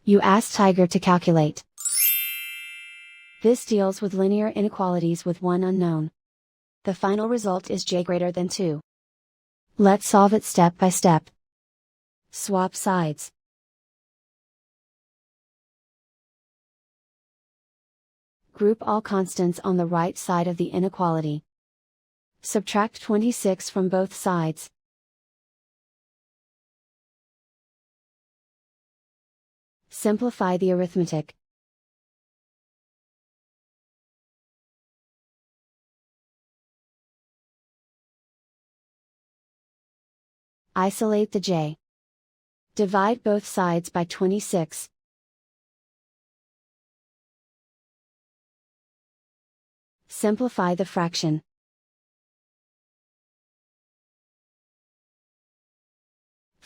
You ask Tiger to calculate. This deals with linear inequalities with one unknown. The final result is j greater than 2. Let's solve it step by step. Swap sides. Group all constants on the right side of the inequality. Subtract 26 from both sides. Simplify the arithmetic. Isolate the j. Divide both sides by 26. Simplify the fraction.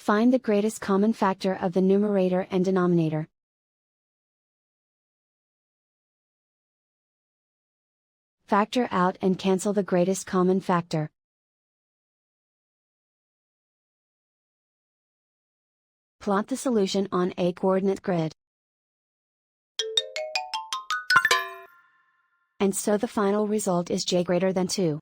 Find the greatest common factor of the numerator and denominator. Factor out and cancel the greatest common factor. Plot the solution on a coordinate grid. And so the final result is j greater than 2.